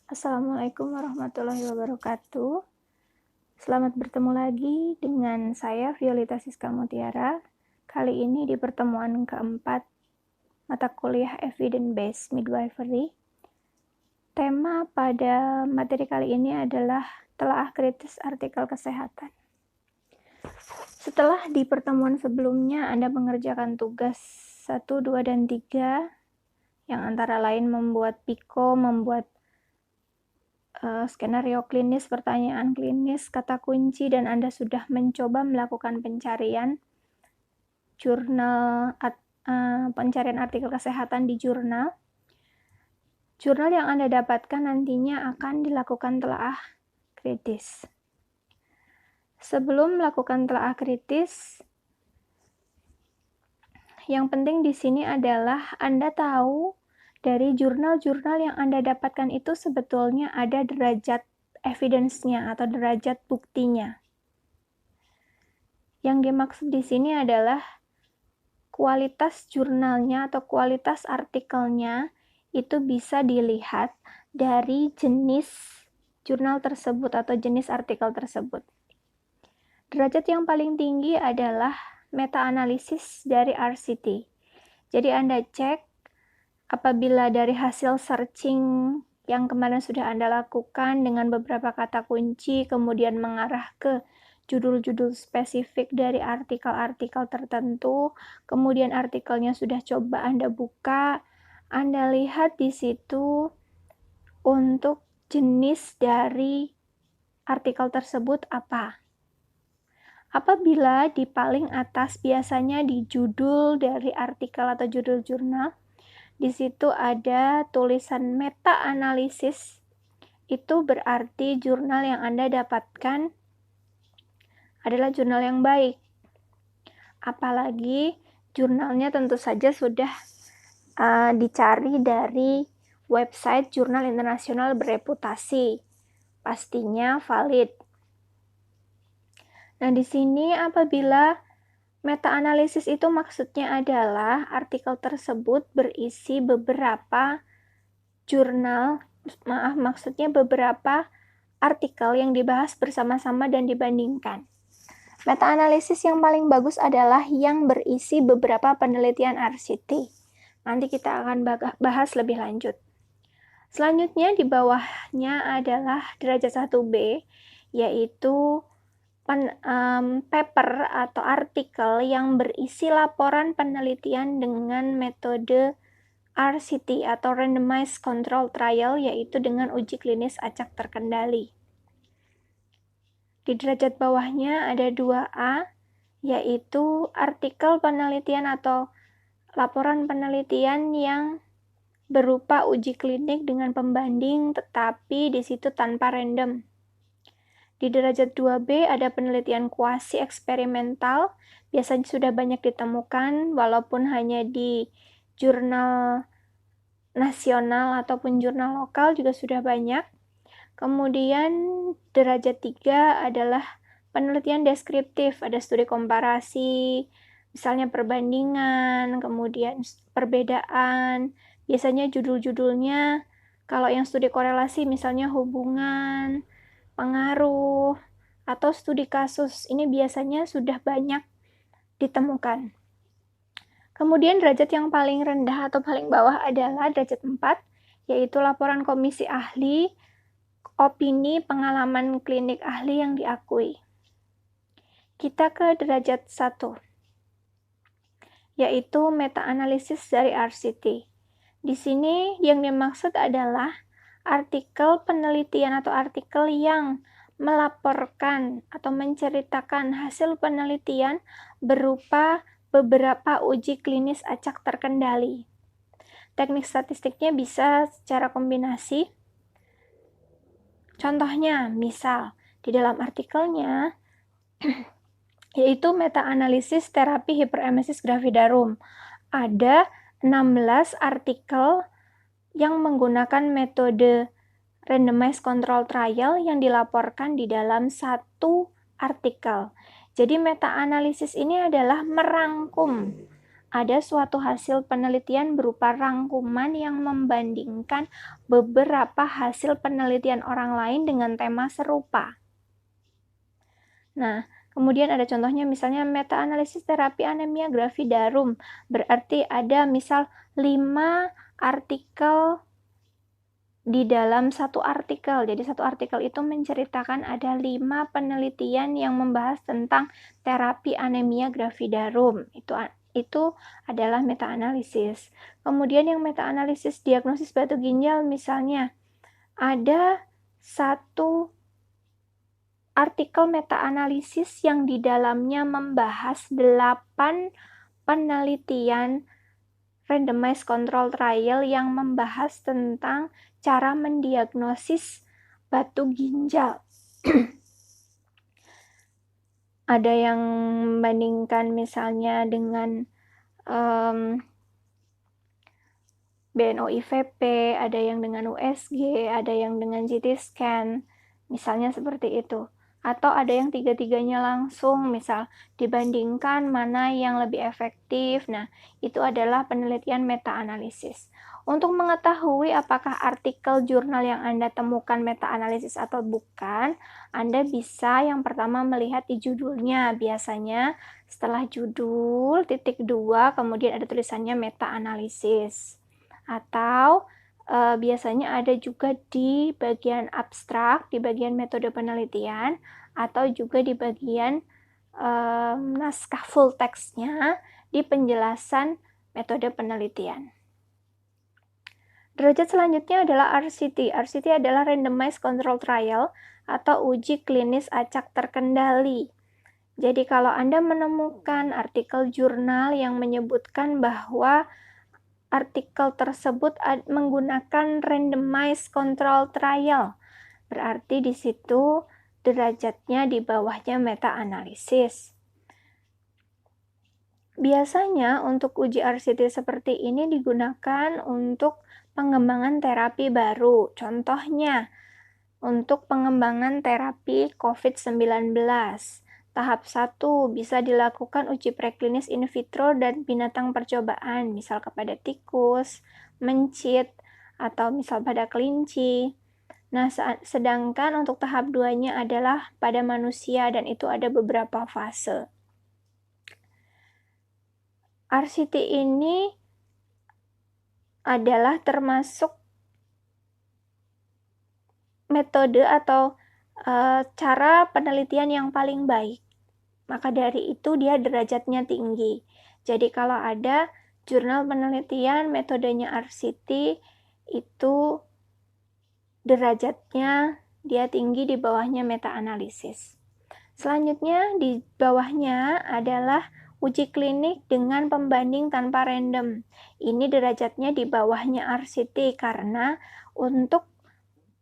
Assalamualaikum warahmatullahi wabarakatuh. Selamat bertemu lagi dengan saya Violeta Siska Mutiara. Kali ini di pertemuan keempat mata kuliah Evidence Based Midwifery. Tema pada materi kali ini adalah telaah kritis artikel kesehatan. Setelah di pertemuan sebelumnya Anda mengerjakan tugas 1, 2, dan 3 yang antara lain membuat PICO, membuat skenario klinis, pertanyaan klinis, kata kunci, dan Anda sudah mencoba melakukan pencarian pencarian artikel kesehatan di jurnal. Jurnal yang Anda dapatkan nantinya akan dilakukan telaah kritis. Sebelum melakukan telaah kritis, yang penting di sini adalah Anda tahu dari jurnal-jurnal yang Anda dapatkan itu sebetulnya ada derajat evidence-nya atau derajat buktinya. Yang dimaksud di sini adalah kualitas jurnalnya atau kualitas artikelnya itu bisa dilihat dari jenis jurnal tersebut atau jenis artikel tersebut. Derajat yang paling tinggi adalah meta-analisis dari RCT. Jadi Anda cek apabila dari hasil searching yang kemarin sudah Anda lakukan dengan beberapa kata kunci, kemudian mengarah ke judul-judul spesifik dari artikel-artikel tertentu, kemudian artikelnya sudah coba Anda buka, Anda lihat di situ untuk jenis dari artikel tersebut apa. Apabila di paling atas biasanya di judul dari artikel atau judul jurnal, di situ ada tulisan meta-analisis, itu berarti jurnal yang Anda dapatkan adalah jurnal yang baik. Apalagi jurnalnya tentu saja sudah dicari dari website jurnal internasional bereputasi. Pastinya valid. Nah, di sini apabila meta-analisis itu maksudnya adalah artikel tersebut berisi beberapa maksudnya beberapa artikel yang dibahas bersama-sama dan dibandingkan. Meta-analisis yang paling bagus adalah yang berisi beberapa penelitian RCT. Nanti kita akan bahas lebih lanjut. Selanjutnya di bawahnya adalah derajat 1B, yaitu paper atau artikel yang berisi laporan penelitian dengan metode RCT atau Randomized Control Trial, yaitu dengan uji klinis acak terkendali. Di derajat bawahnya ada 2A, yaitu artikel penelitian atau laporan penelitian yang berupa uji klinik dengan pembanding, tetapi di situ tanpa random. Di derajat 2B ada penelitian kuasi eksperimental, biasanya sudah banyak ditemukan walaupun hanya di jurnal nasional ataupun jurnal lokal juga sudah banyak. Kemudian derajat 3 adalah penelitian deskriptif, ada studi komparasi, misalnya perbandingan, kemudian perbedaan, biasanya judul-judulnya, kalau yang studi korelasi misalnya hubungan, pengaruh, atau studi kasus, ini biasanya sudah banyak ditemukan. Kemudian derajat yang paling rendah atau paling bawah adalah derajat 4, yaitu laporan komisi ahli, opini, pengalaman klinik ahli yang diakui. Kita ke derajat 1, yaitu meta-analisis dari RCT. Di sini yang dimaksud adalah artikel penelitian atau artikel yang melaporkan atau menceritakan hasil penelitian berupa beberapa uji klinis acak terkendali. Teknik statistiknya bisa secara kombinasi. Contohnya, misal di dalam artikelnya yaitu meta-analisis terapi hiperemesis gravidarum. Ada 16 artikel yang menggunakan metode randomized control trial yang dilaporkan di dalam satu artikel. Jadi meta-analisis ini adalah merangkum ada suatu hasil penelitian berupa rangkuman yang membandingkan beberapa hasil penelitian orang lain dengan tema serupa. Nah, kemudian ada contohnya misalnya meta-analisis terapi anemia gravidarum. Berarti ada misal 5 artikel di dalam satu artikel. Jadi satu artikel itu menceritakan ada 5 penelitian yang membahas tentang terapi anemia gravidarum. Itu adalah meta-analisis. Kemudian yang meta-analisis diagnosis batu ginjal misalnya ada satu artikel meta-analisis yang di dalamnya membahas 8 penelitian randomized control trial yang membahas tentang cara mendiagnosis batu ginjal. Ada yang membandingkan misalnya dengan BNO-IVP, ada yang dengan USG, ada yang dengan CT scan, misalnya seperti itu. Atau ada yang tiga-tiganya langsung, misal dibandingkan mana yang lebih efektif. Nah, itu adalah penelitian meta-analisis. Untuk mengetahui apakah artikel jurnal yang Anda temukan meta-analisis atau bukan, Anda bisa yang pertama melihat di judulnya. Biasanya setelah judul, titik 2, kemudian ada tulisannya meta-analisis. Atau biasanya ada juga di bagian abstrak, di bagian metode penelitian, atau juga di bagian naskah full text-nya di penjelasan metode penelitian. Derajat selanjutnya adalah RCT. RCT adalah Randomized Control Trial atau uji klinis acak terkendali. Jadi kalau Anda menemukan artikel jurnal yang menyebutkan bahwa artikel tersebut menggunakan randomized control trial, berarti di situ derajatnya di bawahnya meta-analisis. Biasanya untuk uji RCT seperti ini digunakan untuk pengembangan terapi baru. Contohnya, untuk pengembangan terapi COVID-19. Tahap 1 bisa dilakukan uji preklinis in vitro dan binatang percobaan, misal kepada tikus, mencit, atau misal pada kelinci. Nah, sedangkan untuk tahap 2-nya adalah pada manusia dan itu ada beberapa fase. RCT ini adalah termasuk metode atau cara penelitian yang paling baik. Maka dari itu dia derajatnya tinggi. Jadi kalau ada jurnal penelitian metodenya RCT itu derajatnya dia tinggi, di bawahnya meta-analisis. Selanjutnya di bawahnya adalah uji klinik dengan pembanding tanpa random. Ini derajatnya di bawahnya RCT karena untuk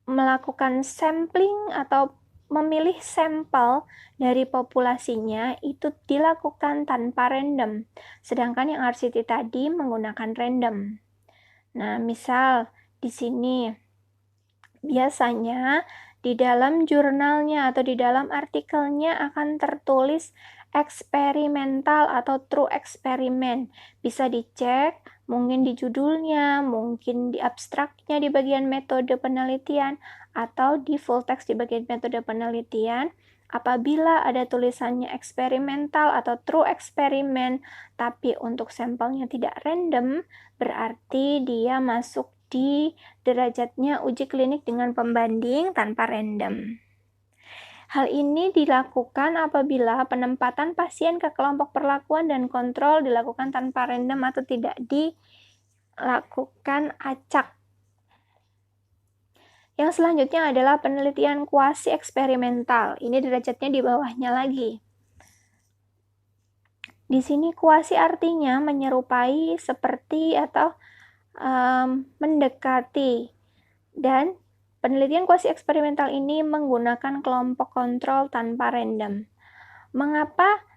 melakukan sampling atau memilih sampel dari populasinya itu dilakukan tanpa random. Sedangkan yang RCT tadi menggunakan random. Nah, misal di sini biasanya di dalam jurnalnya atau di dalam artikelnya akan tertulis eksperimental atau true eksperimen. Bisa dicek mungkin di judulnya, mungkin di abstraknya di bagian metode penelitian, atau di full text di bagian metode penelitian. Apabila ada tulisannya eksperimental atau true eksperimen, tapi untuk sampelnya tidak random, berarti dia masuk di derajatnya uji klinik dengan pembanding tanpa random. Hal ini dilakukan apabila penempatan pasien ke kelompok perlakuan dan kontrol dilakukan tanpa random atau tidak dilakukan acak. Yang selanjutnya adalah penelitian kuasi eksperimental. Ini derajatnya di bawahnya lagi. Di sini kuasi artinya menyerupai, seperti, atau mendekati. Dan penelitian kuasi eksperimental ini menggunakan kelompok kontrol tanpa random. Mengapa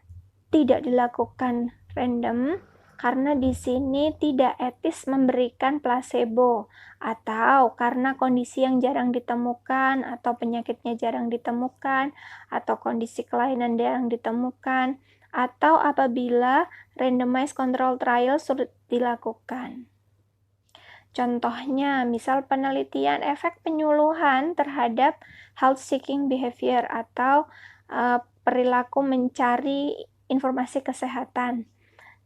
tidak dilakukan random? Karena di sini tidak etis memberikan placebo, atau karena kondisi yang jarang ditemukan, atau penyakitnya jarang ditemukan, atau kondisi kelainan jarang ditemukan, atau apabila randomized control trial sulit dilakukan. Contohnya, misal penelitian efek penyuluhan terhadap health-seeking behavior atau perilaku mencari informasi kesehatan.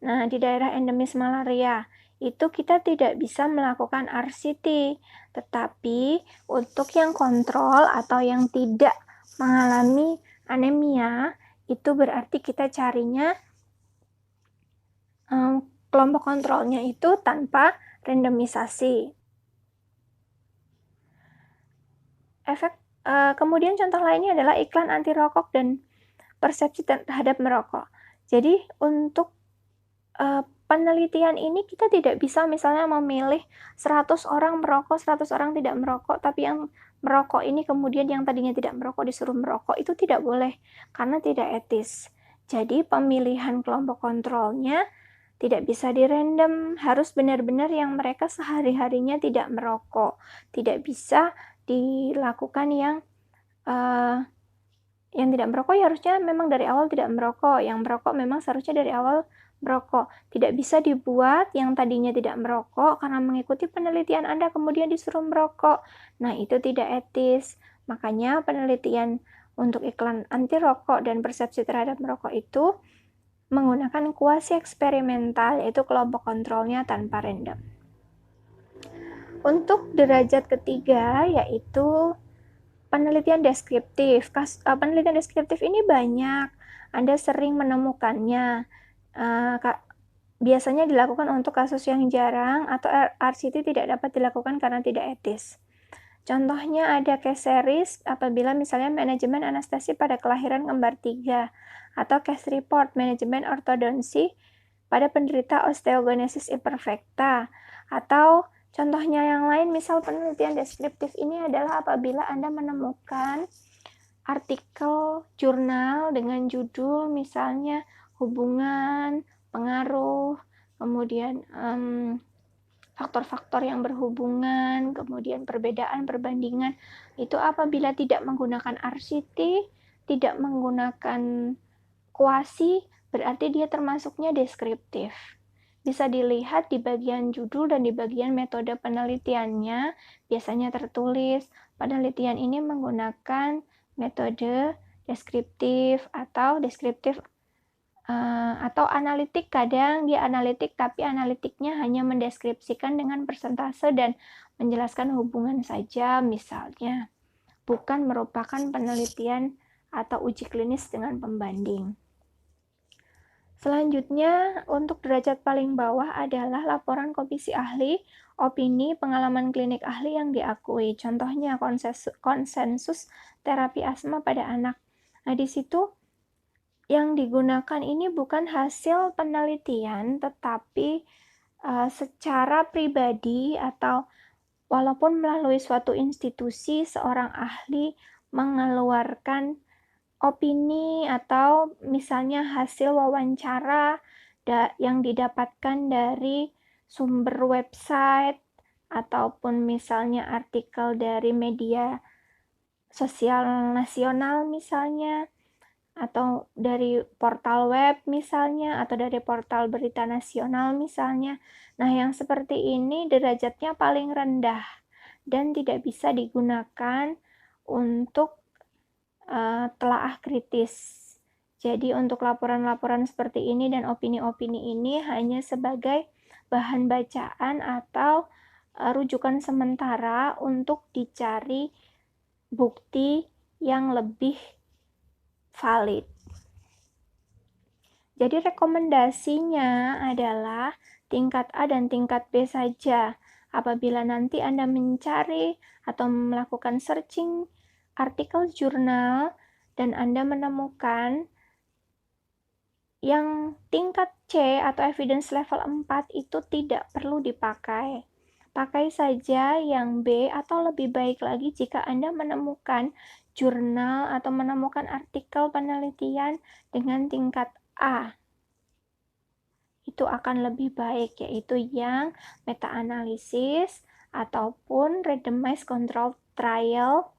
Nah, di daerah endemis malaria, itu kita tidak bisa melakukan RCT, tetapi untuk yang kontrol atau yang tidak mengalami anemia, itu berarti kita carinya kelompok kontrolnya itu tanpa randomisasi. Kemudian contoh lainnya adalah iklan anti rokok dan persepsi terhadap merokok. Jadi untuk penelitian ini kita tidak bisa misalnya memilih 100 orang merokok, 100 orang tidak merokok, tapi yang merokok ini kemudian yang tadinya tidak merokok disuruh merokok, itu tidak boleh karena tidak etis. Jadi pemilihan kelompok kontrolnya tidak bisa dirandom, harus benar-benar yang mereka sehari-harinya tidak merokok. Tidak bisa dilakukan yang tidak merokok ya harusnya memang dari awal tidak merokok, yang merokok memang seharusnya dari awal merokok. Tidak bisa dibuat yang tadinya tidak merokok karena mengikuti penelitian Anda kemudian disuruh merokok. Nah, itu tidak etis. Makanya penelitian untuk iklan anti rokok dan persepsi terhadap merokok itu menggunakan kuasi eksperimental, yaitu kelompok kontrolnya tanpa random. Untuk derajat ketiga, yaitu penelitian deskriptif. Penelitian deskriptif ini banyak, Anda sering menemukannya. Biasanya dilakukan untuk kasus yang jarang atau RCT tidak dapat dilakukan karena tidak etis. Contohnya ada case series apabila misalnya manajemen anestesi pada kelahiran kembar 3 atau case report manajemen ortodonsi pada penderita osteogenesis imperfecta, atau contohnya yang lain misal penelitian deskriptif ini adalah apabila Anda menemukan artikel jurnal dengan judul misalnya hubungan, pengaruh, kemudian faktor-faktor yang berhubungan, kemudian perbedaan, perbandingan, itu apabila tidak menggunakan RCT, tidak menggunakan kuasi, berarti dia termasuknya deskriptif. Bisa dilihat di bagian judul dan di bagian metode penelitiannya, biasanya tertulis, penelitian ini menggunakan metode deskriptif atau atau analitik. Kadang dia analitik, tapi analitiknya hanya mendeskripsikan dengan persentase dan menjelaskan hubungan saja misalnya, bukan merupakan penelitian atau uji klinis dengan pembanding. Selanjutnya, untuk derajat paling bawah adalah laporan komisi ahli, opini, pengalaman klinik ahli yang diakui. Contohnya konsensus terapi asma pada anak. Nah, di situ yang digunakan ini bukan hasil penelitian, tetapi secara pribadi atau walaupun melalui suatu institusi, seorang ahli mengeluarkan opini atau misalnya hasil wawancara yang didapatkan dari sumber website ataupun misalnya artikel dari media sosial nasional misalnya, atau dari portal web misalnya, atau dari portal berita nasional misalnya. Nah, yang seperti ini derajatnya paling rendah dan tidak bisa digunakan untuk telaah kritis. Jadi untuk laporan-laporan seperti ini dan opini-opini ini hanya sebagai bahan bacaan atau rujukan sementara untuk dicari bukti yang lebih valid. Jadi rekomendasinya adalah tingkat A dan tingkat B saja. Apabila nanti Anda mencari atau melakukan searching artikel jurnal dan Anda menemukan yang tingkat C atau evidence level 4 itu tidak perlu dipakai. Pakai saja yang B, atau lebih baik lagi jika Anda menemukan jurnal atau menemukan artikel penelitian dengan tingkat A. Itu akan lebih baik, yaitu yang meta-analisis ataupun randomized control trial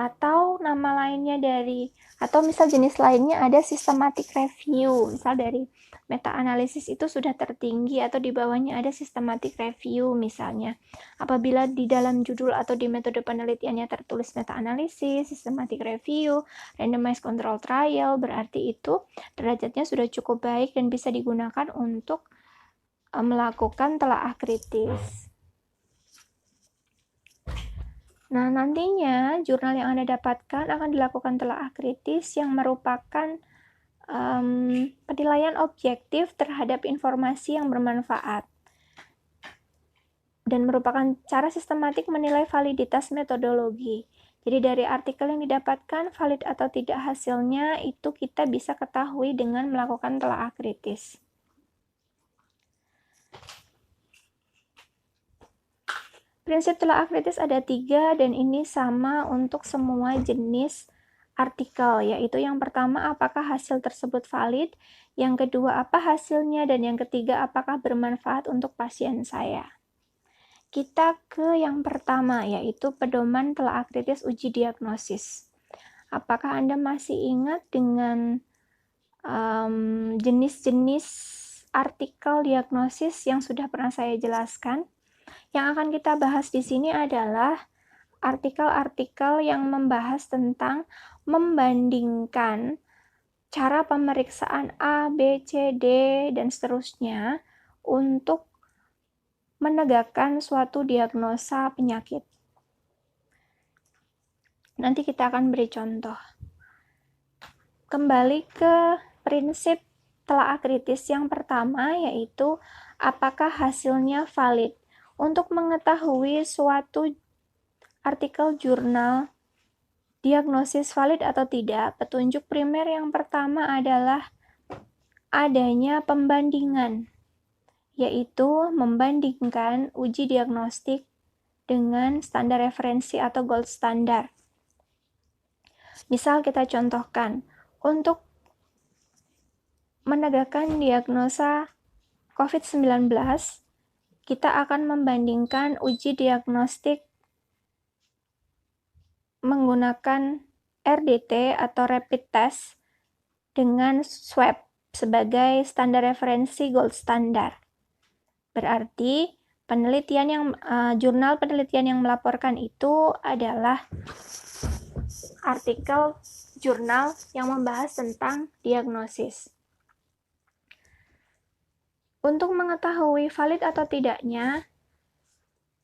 Atau nama lainnya atau misal jenis lainnya ada systematic review. Misal dari meta-analisis itu sudah tertinggi atau di bawahnya ada systematic review misalnya. Apabila di dalam judul atau di metode penelitiannya tertulis meta-analisis, systematic review, randomized control trial, berarti itu derajatnya sudah cukup baik dan bisa digunakan untuk melakukan telaah kritis. Nah, nantinya jurnal yang Anda dapatkan akan dilakukan telaah kritis yang merupakan penilaian objektif terhadap informasi yang bermanfaat dan merupakan cara sistematik menilai validitas metodologi. Jadi dari artikel yang didapatkan valid atau tidak hasilnya itu kita bisa ketahui dengan melakukan telaah kritis. Prinsip telaah kritis ada 3 dan ini sama untuk semua jenis artikel, yaitu yang pertama apakah hasil tersebut valid, yang kedua apa hasilnya, dan yang ketiga apakah bermanfaat untuk pasien saya. Kita ke yang pertama, yaitu pedoman telaah kritis uji diagnosis. Apakah Anda masih ingat dengan jenis-jenis artikel diagnosis yang sudah pernah saya jelaskan? Yang akan kita bahas di sini adalah artikel-artikel yang membahas tentang membandingkan cara pemeriksaan A, B, C, D, dan seterusnya untuk menegakkan suatu diagnosa penyakit. Nanti kita akan beri contoh. Kembali ke prinsip telaah kritis yang pertama, yaitu apakah hasilnya valid. Untuk mengetahui suatu artikel jurnal diagnosis valid atau tidak, petunjuk primer yang pertama adalah adanya pembandingan, yaitu membandingkan uji diagnostik dengan standar referensi atau gold standard. Misal kita contohkan, untuk menegakkan diagnosa COVID-19, kita akan membandingkan uji diagnostik menggunakan RDT atau rapid test dengan swab sebagai standar referensi gold standard. Berarti jurnal penelitian yang melaporkan itu adalah artikel jurnal yang membahas tentang diagnosis. Untuk mengetahui valid atau tidaknya,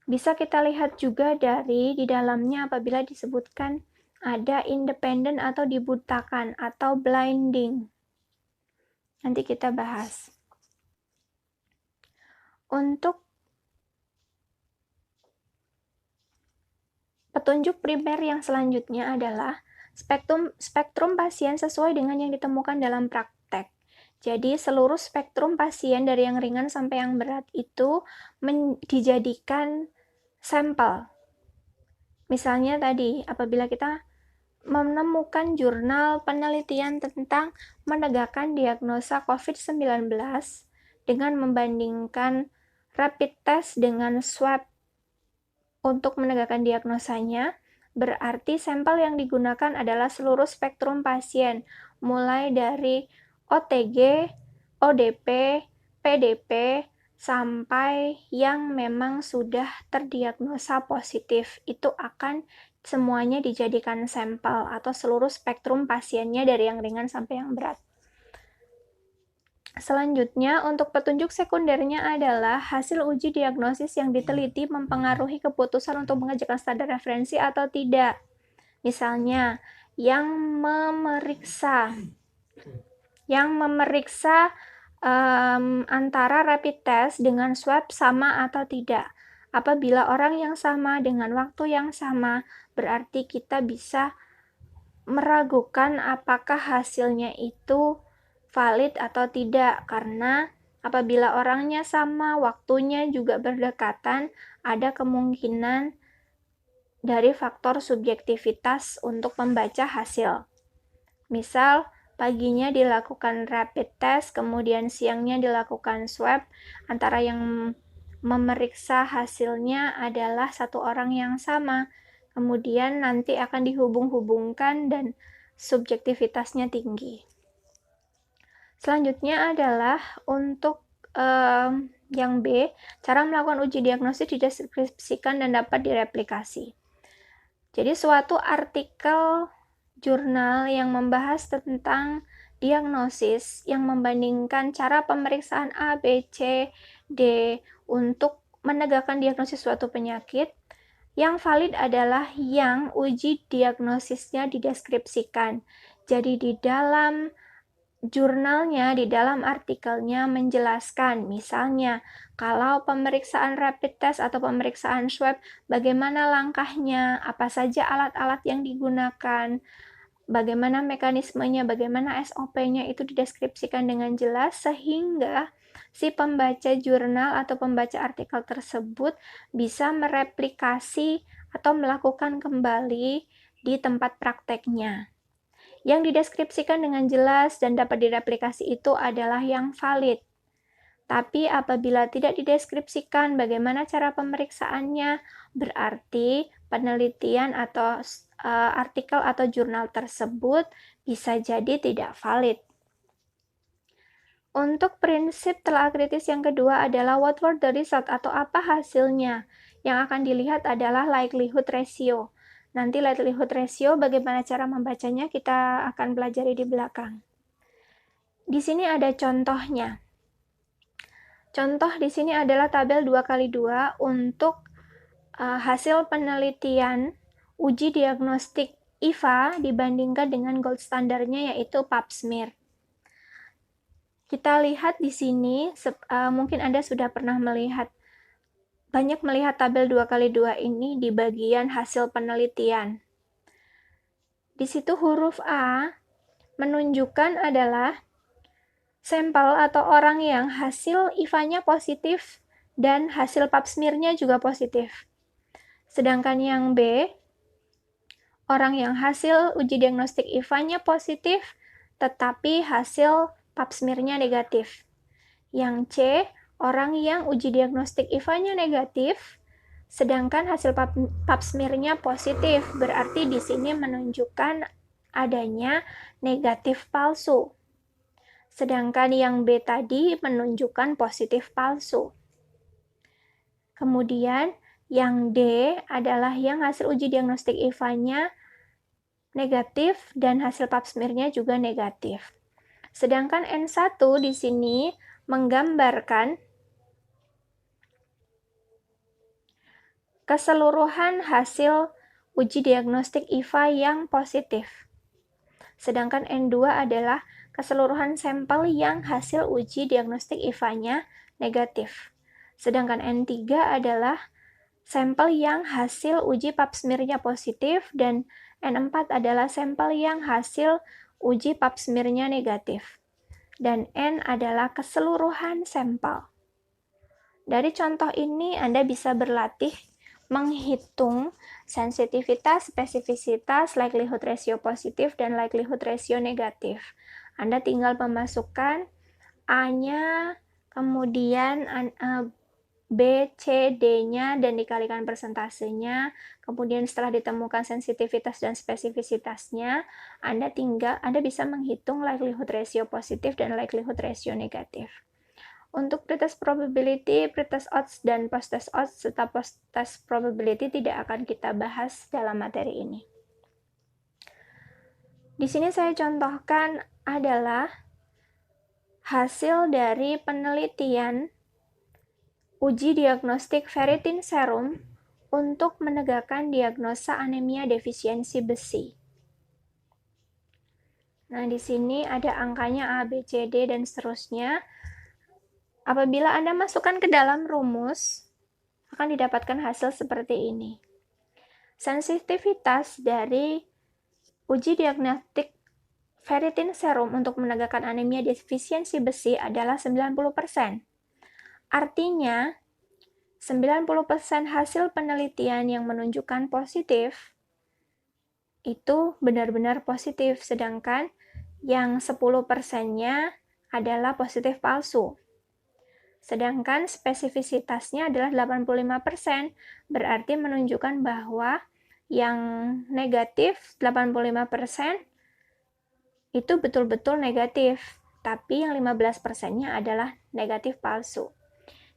bisa kita lihat juga di dalamnya apabila disebutkan ada independen atau dibutakan atau blinding. Nanti kita bahas. Untuk petunjuk primer yang selanjutnya adalah spektrum pasien sesuai dengan yang ditemukan dalam praktek. Jadi seluruh spektrum pasien dari yang ringan sampai yang berat itu dijadikan sampel. Misalnya tadi, apabila kita menemukan jurnal penelitian tentang menegakkan diagnosa COVID-19 dengan membandingkan rapid test dengan swab untuk menegakkan diagnosanya, berarti sampel yang digunakan adalah seluruh spektrum pasien, mulai dari OTG, ODP, PDP, sampai yang memang sudah terdiagnosa positif. Itu akan semuanya dijadikan sampel atau seluruh spektrum pasiennya dari yang ringan sampai yang berat. Selanjutnya, untuk petunjuk sekundernya adalah hasil uji diagnosis yang diteliti mempengaruhi keputusan untuk mengajukan standar referensi atau tidak. Misalnya, yang memeriksa antara rapid test dengan swab sama atau tidak. Apabila orang yang sama dengan waktu yang sama, berarti kita bisa meragukan apakah hasilnya itu valid atau tidak, karena apabila orangnya sama, waktunya juga berdekatan, ada kemungkinan dari faktor subjektivitas untuk membaca hasil. Misal, paginya dilakukan rapid test, kemudian siangnya dilakukan swab, antara yang memeriksa hasilnya adalah satu orang yang sama. kemudian nanti akan dihubung-hubungkan dan subjektivitasnya tinggi. Selanjutnya adalah untuk yang B, cara melakukan uji diagnosis dideskripsikan dan dapat direplikasi. Jadi suatu artikel jurnal yang membahas tentang diagnosis yang membandingkan cara pemeriksaan A, B, C, D untuk menegakkan diagnosis suatu penyakit, yang valid adalah yang uji diagnosisnya dideskripsikan. Jadi di dalam jurnalnya, di dalam artikelnya menjelaskan, misalnya kalau pemeriksaan rapid test atau pemeriksaan swab, bagaimana langkahnya, apa saja alat-alat yang digunakan, bagaimana mekanismenya, bagaimana SOP-nya, itu dideskripsikan dengan jelas sehingga si pembaca jurnal atau pembaca artikel tersebut bisa mereplikasi atau melakukan kembali di tempat prakteknya. Yang dideskripsikan dengan jelas dan dapat direplikasi itu adalah yang valid. Tapi apabila tidak dideskripsikan bagaimana cara pemeriksaannya, berarti penelitian atau artikel atau jurnal tersebut bisa jadi tidak valid. Untuk prinsip telaah kritis yang kedua adalah what were the result atau apa hasilnya. Yang akan dilihat adalah likelihood ratio. Nanti likelihood ratio bagaimana cara membacanya kita akan pelajari di belakang. Di sini ada contohnya. Contoh di sini adalah tabel 2x2 untuk hasil penelitian uji diagnostik IVA dibandingkan dengan gold standarnya yaitu pap smear. Kita lihat di sini, mungkin Anda sudah pernah banyak melihat tabel 2x2 ini di bagian hasil penelitian. Di situ huruf A menunjukkan adalah sampel atau orang yang hasil IVA-nya positif dan hasil pap smear-nya juga positif. Sedangkan yang B, orang yang hasil uji diagnostik IVA-nya positif tetapi hasil pap smear-nya negatif. Yang C, orang yang uji diagnostik IVA-nya negatif sedangkan hasil pap smear-nya positif. Berarti di sini menunjukkan adanya negatif palsu. Sedangkan yang B tadi menunjukkan positif palsu. Kemudian yang D adalah yang hasil uji diagnostik IVA-nya negatif dan hasil pap smear-nya juga negatif. Sedangkan N1 di sini menggambarkan keseluruhan hasil uji diagnostik IVA yang positif. Sedangkan N2 adalah keseluruhan sampel yang hasil uji diagnostik IVA-nya negatif. Sedangkan N3 adalah sampel yang hasil uji pap smear-nya positif dan N4 adalah sampel yang hasil uji pap smear-nya negatif. Dan N adalah keseluruhan sampel. Dari contoh ini Anda bisa berlatih menghitung sensitivitas, spesifisitas, likelihood ratio positif, dan likelihood ratio negatif. Anda tinggal memasukkan A-nya, kemudian B, C, D-nya, dan dikalikan persentasenya. Kemudian setelah ditemukan sensitivitas dan spesifisitasnya, Anda bisa menghitung likelihood ratio positif dan likelihood ratio negatif. Untuk pretest probability, pretest odds, dan post-test odds, serta post-test probability tidak akan kita bahas dalam materi ini. Di sini saya contohkan adalah hasil dari penelitian uji diagnostik ferritin serum untuk menegakkan diagnosa anemia defisiensi besi. Nah, di sini ada angkanya A, B, C, D, dan seterusnya. Apabila Anda masukkan ke dalam rumus, akan didapatkan hasil seperti ini. Sensitivitas dari uji diagnostik ferritin serum untuk menegakkan anemia defisiensi besi adalah 90%. Artinya, 90% hasil penelitian yang menunjukkan positif itu benar-benar positif, sedangkan yang 10%-nya adalah positif palsu. Sedangkan spesifisitasnya adalah 85%, berarti menunjukkan bahwa yang negatif 85% itu betul-betul negatif, tapi yang 15%-nya adalah negatif palsu.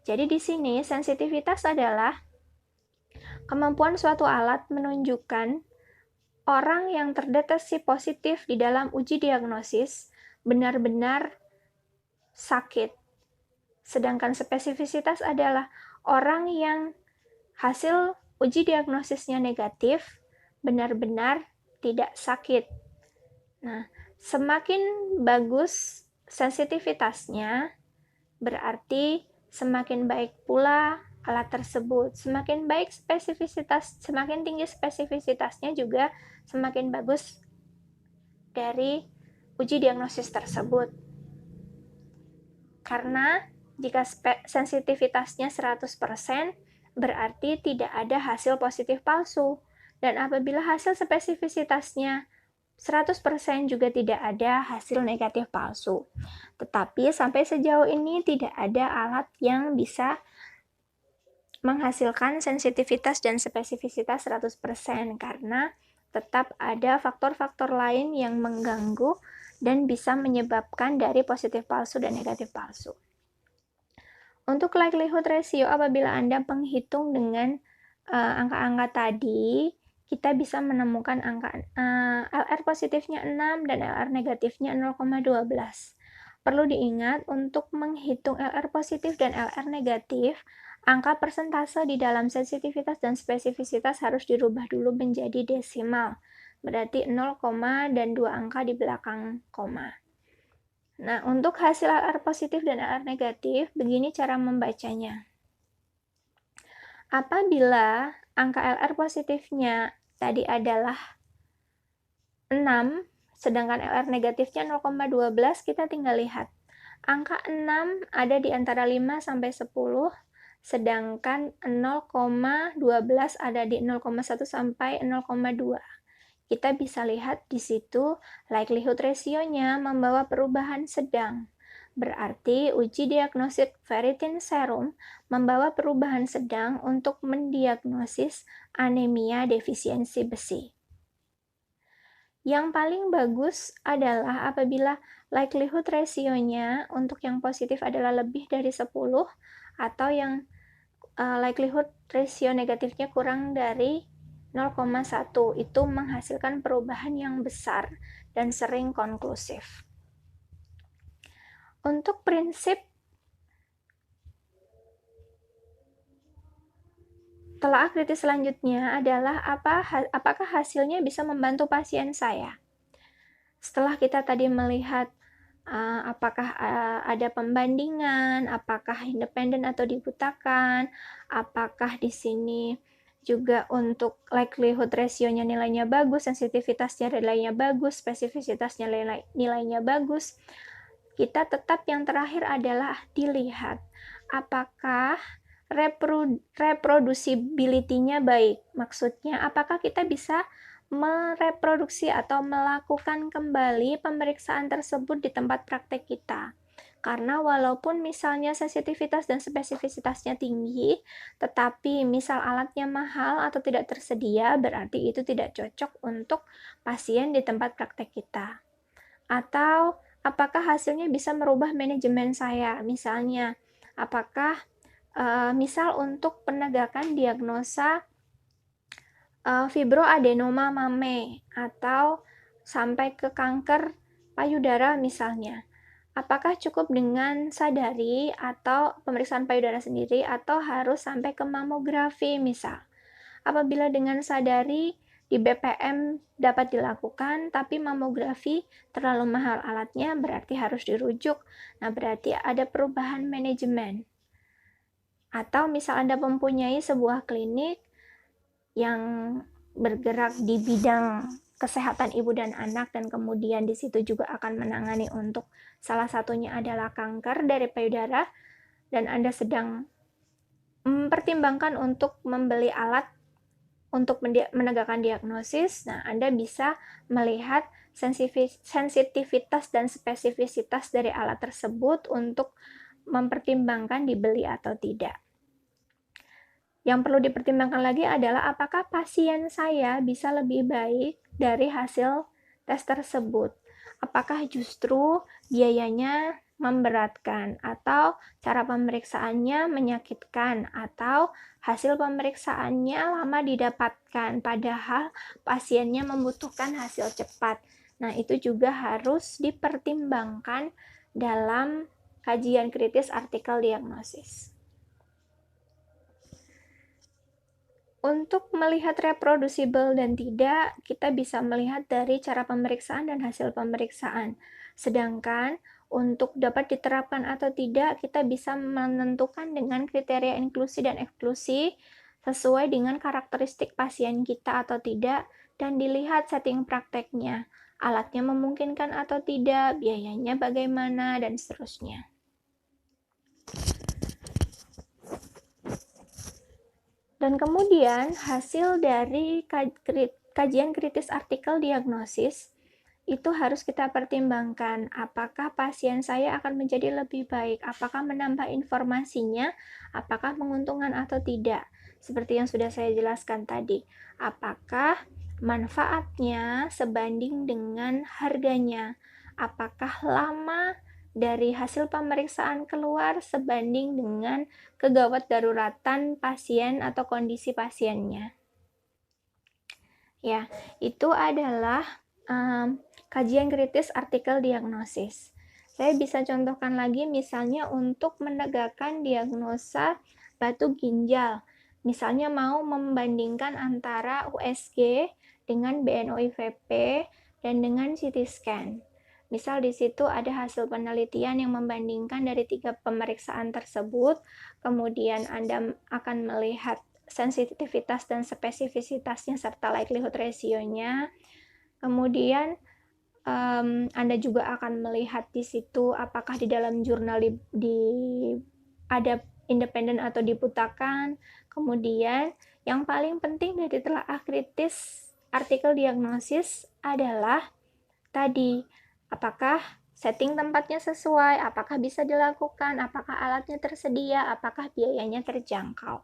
Jadi di sini sensitivitas adalah kemampuan suatu alat menunjukkan orang yang terdeteksi positif di dalam uji diagnosis benar-benar sakit. Sedangkan spesifisitas adalah orang yang hasil uji diagnosisnya negatif benar-benar tidak sakit. Nah, semakin bagus sensitivitasnya, berarti semakin baik pula alat tersebut. Semakin baik spesifisitas, semakin tinggi spesifisitasnya juga semakin bagus dari uji diagnosis tersebut. Karena jika sensitivitasnya 100%, berarti tidak ada hasil positif palsu. Dan apabila hasil spesifisitasnya 100% juga tidak ada hasil negatif palsu. Tetapi sampai sejauh ini tidak ada alat yang bisa menghasilkan sensitivitas dan spesifisitas 100% karena tetap ada faktor-faktor lain yang mengganggu dan bisa menyebabkan dari positif palsu dan negatif palsu. Untuk likelihood ratio, apabila Anda menghitung dengan angka-angka tadi, kita bisa menemukan angka LR positifnya 6 dan LR negatifnya 0,12. Perlu diingat, untuk menghitung LR positif dan LR negatif, angka persentase di dalam sensitivitas dan spesifisitas harus dirubah dulu menjadi desimal. Berarti 0, dan 2 angka di belakang koma. Nah, untuk hasil LR positif dan LR negatif, begini cara membacanya. Apabila angka LR positifnya tadi adalah 6, sedangkan LR negatifnya 0,12, kita tinggal lihat. Angka 6 ada di antara 5 sampai 10, sedangkan 0,12 ada di 0,1 sampai 0,2. Kita bisa lihat di situ likelihood ratio-nya membawa perubahan sedang. Berarti uji diagnostik ferritin serum membawa perubahan sedang untuk mendiagnosis anemia defisiensi besi. Yang paling bagus adalah apabila likelihood ratio-nya untuk yang positif adalah lebih dari 10 atau yang likelihood ratio negatifnya kurang dari 0,1, itu menghasilkan perubahan yang besar dan sering konklusif. Untuk prinsip telaah kritis selanjutnya adalah apakah hasilnya bisa membantu pasien saya. Setelah kita tadi melihat apakah ada pembandingan, apakah independen atau dibutakan, apakah di sini juga untuk likelihood ratio-nya nilainya bagus, sensitivitasnya nilainya bagus, spesifisitasnya nilainya bagus. Kita tetap yang terakhir adalah dilihat apakah reproducibility-nya baik. Maksudnya, apakah kita bisa mereproduksi atau melakukan kembali pemeriksaan tersebut di tempat praktek kita. Karena walaupun misalnya sensitivitas dan spesifisitasnya tinggi, tetapi misal alatnya mahal atau tidak tersedia, berarti itu tidak cocok untuk pasien di tempat praktek kita. Atau apakah hasilnya bisa merubah manajemen saya? Misalnya, apakah misal untuk penegakan diagnosa fibroadenoma mame atau sampai ke kanker payudara misalnya. Apakah cukup dengan sadari atau pemeriksaan payudara sendiri atau harus sampai ke mamografi misal. Apabila dengan sadari di BPM dapat dilakukan, tapi mamografi terlalu mahal alatnya, berarti harus dirujuk. Nah, berarti ada perubahan manajemen. Atau misal Anda mempunyai sebuah klinik yang bergerak di bidang kesehatan ibu dan anak, dan kemudian di situ juga akan menangani untuk salah satunya adalah kanker dari payudara, dan Anda sedang mempertimbangkan untuk membeli alat untuk menegakkan diagnosis. Nah, Anda bisa melihat sensitivitas dan spesifisitas dari alat tersebut untuk mempertimbangkan dibeli atau tidak. Yang perlu dipertimbangkan lagi adalah apakah pasien saya bisa lebih baik dari hasil tes tersebut. Apakah justru biayanya memberatkan, atau cara pemeriksaannya menyakitkan, atau hasil pemeriksaannya lama didapatkan, padahal pasiennya membutuhkan hasil cepat. Nah, itu juga harus dipertimbangkan dalam kajian kritis artikel diagnosis. Untuk melihat reproducible dan tidak, kita bisa melihat dari cara pemeriksaan dan hasil pemeriksaan. Sedangkan untuk dapat diterapkan atau tidak, kita bisa menentukan dengan kriteria inklusi dan eksklusi sesuai dengan karakteristik pasien kita atau tidak, dan dilihat setting prakteknya. Alatnya memungkinkan atau tidak, biayanya bagaimana, dan seterusnya. Dan kemudian hasil dari kajian kritis artikel diagnosis itu harus kita pertimbangkan apakah pasien saya akan menjadi lebih baik, apakah menambah informasinya, apakah menguntungkan atau tidak. Seperti yang sudah saya jelaskan tadi, apakah manfaatnya sebanding dengan harganya, apakah lama dari hasil pemeriksaan keluar sebanding dengan kegawat daruratan pasien atau kondisi pasiennya. Ya, itu adalah kajian kritis artikel diagnosis. Saya bisa contohkan lagi misalnya untuk menegakkan diagnosa batu ginjal. Misalnya mau membandingkan antara USG dengan BNOIVP dan dengan CT scan. Misal di situ ada hasil penelitian yang membandingkan dari 3 pemeriksaan tersebut, kemudian Anda akan melihat sensitivitas dan spesifisitasnya serta likelihood ratio-nya. Kemudian Anda juga akan melihat di situ apakah di dalam jurnal ada independen atau diputakan. Kemudian yang paling penting dari telaah kritis artikel diagnosis adalah tadi, apakah setting tempatnya sesuai, apakah bisa dilakukan, apakah alatnya tersedia, apakah biayanya terjangkau.